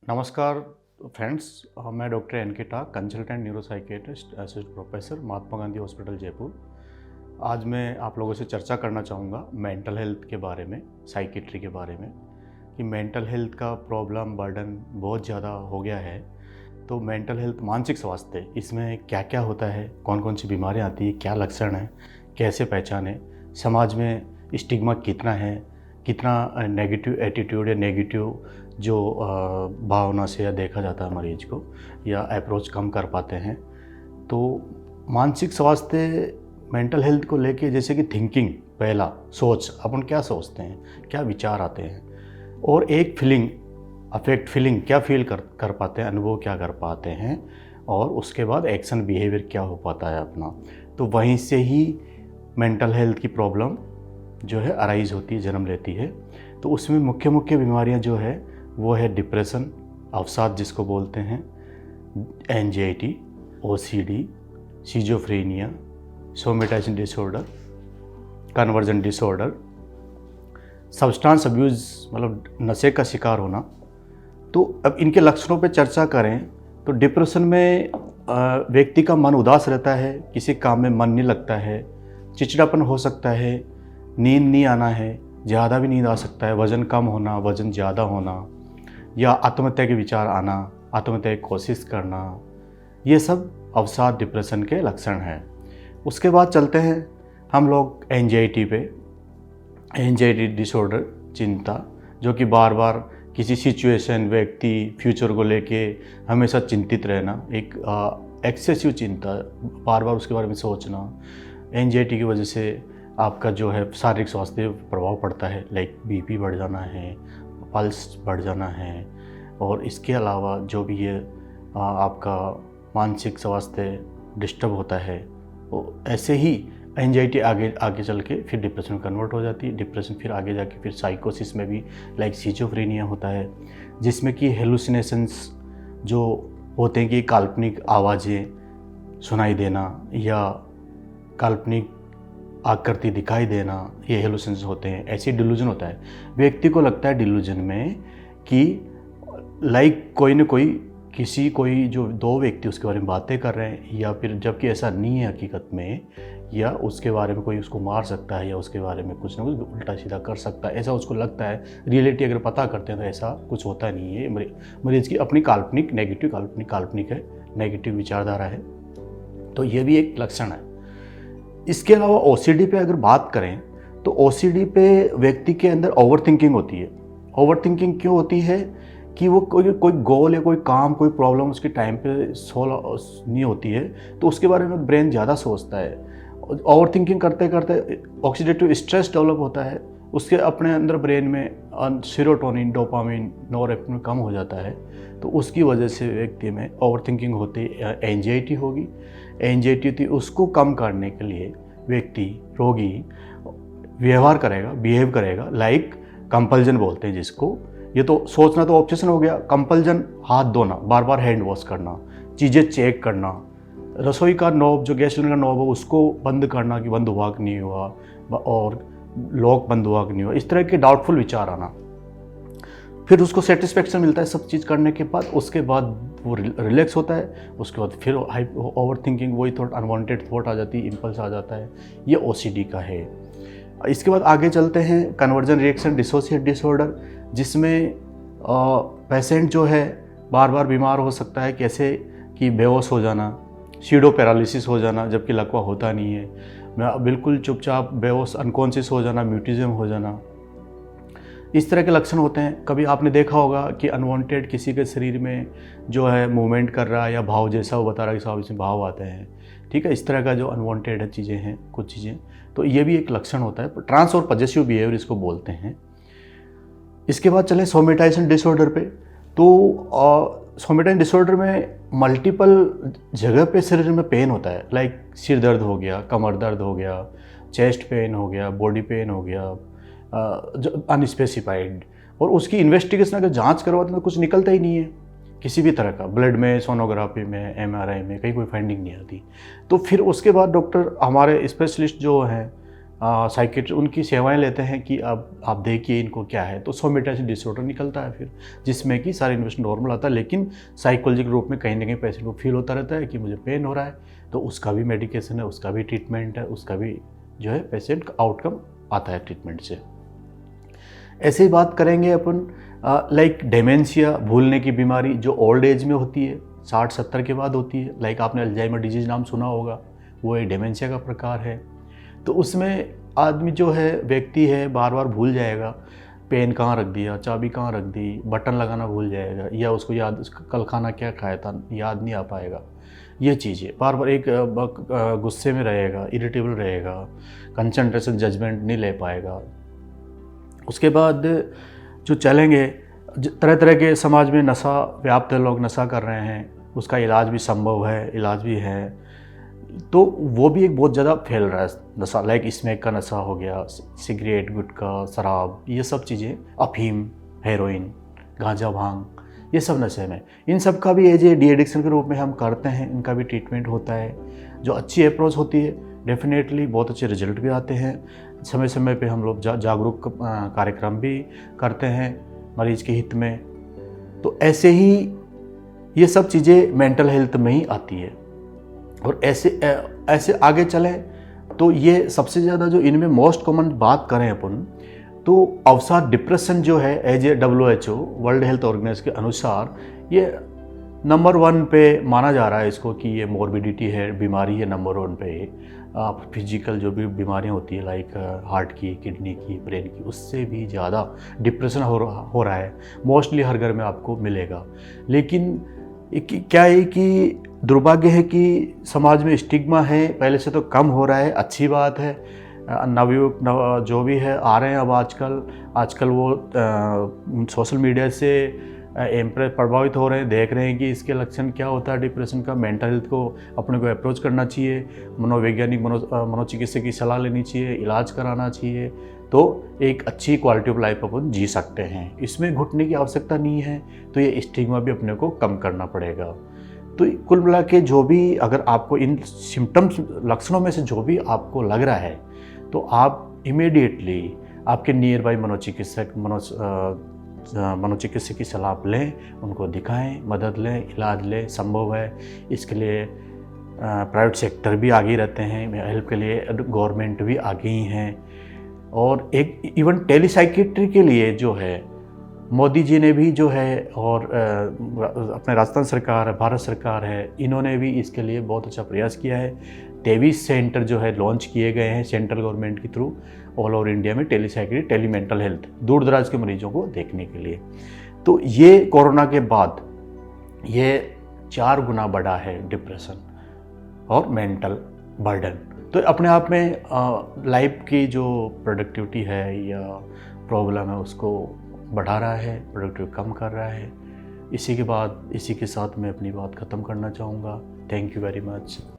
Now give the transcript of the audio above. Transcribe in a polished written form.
नमस्कार फ्रेंड्स, मैं doctor N के टाक, consultant neuropsychiatrist, associate professor, Mahatma Gandhi hospital Jaipur. आज मैं आप लोगों से चर्चा करना चाहूँगा मेंटल हेल्थ के बारे में, साइकियाट्री के बारे में, कि मेंटल हेल्थ का प्रॉब्लम बर्डन बहुत ज़्यादा हो गया है। तो मेंटल हेल्थ, मानसिक स्वास्थ्य, इसमें क्या क्या होता है, कौन कौन सी बीमारियाँ आती हैं, क्या लक्षण हैं, कैसे पहचानें, समाज में स्टिग्मा कितना है, कितना नेगेटिव एटीट्यूड या नेगेटिव जो भावना से या देखा जाता है मरीज को, या अप्रोच कम कर पाते हैं। तो मानसिक स्वास्थ्य, मेंटल हेल्थ को लेके जैसे कि थिंकिंग, पहला सोच, अपन क्या सोचते हैं, क्या विचार आते हैं, और एक फीलिंग, अफेक्ट फीलिंग, क्या फील कर पाते हैं, अनुभव क्या कर पाते हैं, और उसके बाद एक्शन बिहेवियर क्या हो पाता है अपना। तो वहीं से ही मेंटल हेल्थ की प्रॉब्लम जो है अराइज होती है, जन्म लेती है। तो उसमें मुख्य मुख्य बीमारियां जो है वो है डिप्रेशन, अवसाद जिसको बोलते हैं, anxiety, OCD, schizophrenia, somatisation disorder, conversion disorder, substance abuse मतलब नशे का शिकार होना। तो अब इनके लक्षणों पे चर्चा करें तो डिप्रेशन में व्यक्ति का मन उदास रहता है, किसी काम में मन नहीं लगता है, चिड़चिड़ापन हो सकता है, नींद नहीं आना है, ज़्यादा भी नींद आ सकता है, वज़न कम होना, वज़न ज़्यादा होना, या आत्महत्या के विचार आना, आत्महत्या की कोशिश करना, ये सब अवसाद, डिप्रेशन के लक्षण हैं। उसके बाद चलते हैं हम लोग एंजाइटी पे। एंजाइटी डिसऑर्डर, चिंता, जो कि बार बार किसी सिचुएशन, व्यक्ति, फ्यूचर को लेके हमेशा चिंतित रहना, एक एक्सेसिव चिंता, बार बार उसके बारे में सोचना। एंजाइटी की वजह से आपका जो है शारीरिक स्वास्थ्य प्रभाव पड़ता है, लाइक बीपी बढ़ जाना है, पल्स बढ़ जाना है, और इसके अलावा जो भी ये आपका मानसिक स्वास्थ्य डिस्टर्ब होता है, वो ऐसे ही एंजाइटी आगे चल के फिर डिप्रेशन में कन्वर्ट हो जाती है। डिप्रेशन फिर आगे जाके फिर साइकोसिस में भी, लाइक सिजोफ्रेनिया होता है, जिसमें कि हेलुसिनेशंस जो होते हैं कि काल्पनिक आवाज़ें सुनाई देना या काल्पनिक आकृति दिखाई देना, ये हेलुसिनेशंस होते हैं। ऐसे डिल्यूजन होता है, व्यक्ति को लगता है डिल्यूजन में कि लाइक कोई जो दो व्यक्ति उसके बारे में बातें कर रहे हैं, या फिर जबकि ऐसा नहीं है हकीकत में, या उसके बारे में कोई उसको मार सकता है, या उसके बारे में कुछ ना कुछ उल्टा सीधा कर सकता है, ऐसा उसको लगता है। रियलिटी अगर पता करते हैं तो ऐसा कुछ होता नहीं है। मरीज की अपनी काल्पनिक है, नेगेटिव विचारधारा है। तो ये भी एक लक्षण है। इसके अलावा ओसीडी पे अगर बात करें तो ओसीडी पे व्यक्ति के अंदर ओवर थिंकिंग होती है। ओवर थिंकिंग क्यों होती है कि वो कोई गोल या कोई काम, कोई प्रॉब्लम उसके टाइम पे सॉल्व नहीं होती है, तो उसके बारे में ब्रेन ज़्यादा सोचता है। ओवर थिंकिंग करते करते ऑक्सीडेटिव स्ट्रेस डेवलप होता है, उसके अपने अंदर ब्रेन में सेरोटोनिन, डोपामिन, नॉरएपिनेफ्रिन कम हो जाता है। तो उसकी वजह से व्यक्ति में ओवर थिंकिंग होती, एंजाइटी होगी। एंजाइटी थी, उसको कम करने के लिए व्यक्ति, रोगी बिहेव करेगा लाइक कंपल्जन बोलते हैं जिसको। ये तो सोचना तो ऑब्सेशन हो गया। कंपल्जन, हाथ धोना, बार बार हैंड वॉश करना, चीज़ें चेक करना, रसोई का नॉब, जो गैस सिलेंडर का नॉब है उसको बंद करना कि बंद हुआ कि नहीं हुआ, और लॉक बंद हुआ कि नहीं हुआ, इस तरह के डाउटफुल विचार आना। फिर उसको सेटिस्फेक्शन मिलता है सब चीज़ करने के बाद, उसके बाद वो रिलैक्स होता है। उसके बाद फिर ओवर थिंकिंग, वही थॉट, अनवांटेड थॉट आ जाती है, इम्पल्स आ जाता है। ये ओसीडी का है। इसके बाद आगे चलते हैं कन्वर्जन रिएक्शन डिसोसिएट डिसऑर्डर, जिसमें पेशेंट जो है बार बार बीमार हो सकता है, कैसे कि बेहोश हो जाना, सीडो पैरालिसिस हो जाना, जबकि लकवा होता नहीं है, बिल्कुल चुपचाप बेहोश, अनकॉन्शियस हो जाना, म्यूटिज्म हो जाना, इस तरह के लक्षण होते हैं। कभी आपने देखा होगा कि अनवांटेड किसी के शरीर में जो है मूवमेंट कर रहा है, या भाव जैसा वो बता रहा है कि साहब इसमें भाव आते हैं, ठीक है, इस तरह का जो अनवांटेड चीज़ें हैं, कुछ चीज़ें, तो ये भी एक लक्षण होता है। ट्रांस और पजेसिव बिहेवियर इसको बोलते हैं। इसके बाद चलें सोमेटाइजेशन डिसऑर्डर पे। तो सोमेटाइजेशन डिसऑर्डर में मल्टीपल जगह पे शरीर में पेन होता है, लाइक सिर दर्द हो गया, कमर दर्द हो गया, चेस्ट पेन हो गया, बॉडी पेन हो गया, अनस्पेसिफाइड। और उसकी इन्वेस्टिगेशन अगर जांच करवाते हैं तो कुछ निकलता ही नहीं है किसी भी तरह का, ब्लड में, सोनोग्राफी में, एमआरआई में कहीं कोई फाइंडिंग नहीं आती। तो फिर उसके बाद डॉक्टर, हमारे स्पेशलिस्ट जो हैं साइकेट्री उनकी सेवाएं लेते हैं कि अब आप देखिए इनको क्या है, तो सोमेटाइसिस डिसऑर्डर निकलता है फिर, जिसमें कि सारा इन्वेस्ट नॉर्मल आता है, लेकिन साइकोलॉजिकल रूप में कहीं ना कहीं पेशेंट को फील होता रहता है कि मुझे पेन हो रहा है, तो उसका भी मेडिकेशन है, उसका भी ट्रीटमेंट है, उसका भी जो है पेशेंट का आउटकम आता है ट्रीटमेंट से। ऐसे ही बात करेंगे अपन लाइक डेमेंशिया, भूलने की बीमारी जो ओल्ड एज में होती है, 60-70 के बाद होती है। लाइक आपने अल्जाइमर डिजीज़ नाम सुना होगा, वो एक डेमेंशिया का प्रकार है। तो उसमें आदमी जो है, व्यक्ति है, बार बार भूल जाएगा, पेन कहाँ रख दिया, चाबी कहाँ रख दी, बटन लगाना भूल जाएगा, या उसको याद, कल खाना क्या खाया था याद नहीं आ पाएगा। ये चीज़ें बार बार एक गुस्से में रहेगा, इरिटेबल रहेगा, कंसंट्रेशन जजमेंट नहीं ले पाएगा। उसके बाद जो चलेंगे, तरह तरह के समाज में नशा व्याप्त है, लोग नशा कर रहे हैं, उसका इलाज भी संभव है, इलाज भी है, तो वो भी एक बहुत ज़्यादा फैल रहा है नशा। लाइक स्मोक का नशा हो गया, सिगरेट, गुटखा, शराब, ये सब चीज़ें, अफीम, हेरोइन, गांजा, भांग, ये सब नशे में। इन सब का भी एज ए डी एडिक्शन के रूप में हम करते हैं, इनका भी ट्रीटमेंट होता है। जो अच्छी अप्रोच होती है, डेफिनेटली बहुत अच्छे रिजल्ट भी आते हैं। समय समय पे हम लोग जागरूक कार्यक्रम भी करते हैं मरीज के हित में। तो ऐसे ही ये सब चीज़ें मेंटल हेल्थ में ही आती है। और ऐसे आगे चलें तो ये सबसे ज़्यादा जो इनमें मोस्ट कॉमन बात करें अपन, तो अवसाद, डिप्रेशन जो है, as a WHO World Health Organization के अनुसार ये नंबर 1 पे माना जा रहा है इसको, कि ये मॉर्बिडिटी है, बीमारी है नंबर 1 पे। फिजिकल जो भी बीमारियां होती है, लाइक हार्ट की, किडनी की, ब्रेन की, उससे भी ज़्यादा डिप्रेशन हो रहा है। मोस्टली हर घर में आपको मिलेगा। लेकिन क्या है कि दुर्भाग्य है कि समाज में स्टिग्मा है, पहले से तो कम हो रहा है, अच्छी बात है। नवयुवक जो भी है आ रहे हैं अब आजकल वो सोशल मीडिया से प्रभावित हो रहे हैं, देख रहे हैं कि इसके लक्षण क्या होता है डिप्रेशन का। मेंटल हेल्थ को अपने को अप्रोच करना चाहिए, मनोवैज्ञानिक मनोचिकित्सक की सलाह लेनी चाहिए, इलाज कराना चाहिए, तो एक अच्छी क्वालिटी ऑफ लाइफ अपन जी सकते हैं। इसमें घुटने की आवश्यकता नहीं है, तो ये स्टिग्मा भी अपने को कम करना पड़ेगा। तो कुल मिला के जो भी, अगर आपको इन सिम्टम्स, लक्षणों में से जो भी आपको लग रहा है, तो आप इमीडिएटली आपके नियर बाई मनोचिकित्सक की सलाह लें, उनको दिखाएं, मदद लें, इलाज लें, संभव है। इसके लिए प्राइवेट सेक्टर भी आगे रहते हैं, हेल्प के लिए गवर्नमेंट भी आगे ही हैं। और एक इवन टेलीसाइकेट्री के लिए जो है, मोदी जी ने भी जो है, और अपने राजस्थान सरकार, भारत सरकार है, इन्होंने भी इसके लिए बहुत अच्छा प्रयास किया है। 23 सेंटर जो है लॉन्च किए गए हैं सेंट्रल गवर्नमेंट के थ्रू ऑल ओवर इंडिया में, टेलीसाइकेट्री, टेली मेंटल हेल्थ, दूर दराज के मरीजों को देखने के लिए। तो ये कोरोना के बाद ये 4 गुना बढ़ा है डिप्रेशन और मेंटल बर्डन। तो अपने आप में लाइफ की जो प्रोडक्टिविटी है या प्रॉब्लम है, उसको बढ़ा रहा है, प्रोडक्टिविटी कम कर रहा है। इसी के साथ मैं अपनी बात ख़त्म करना चाहूँगा। Thank you very much.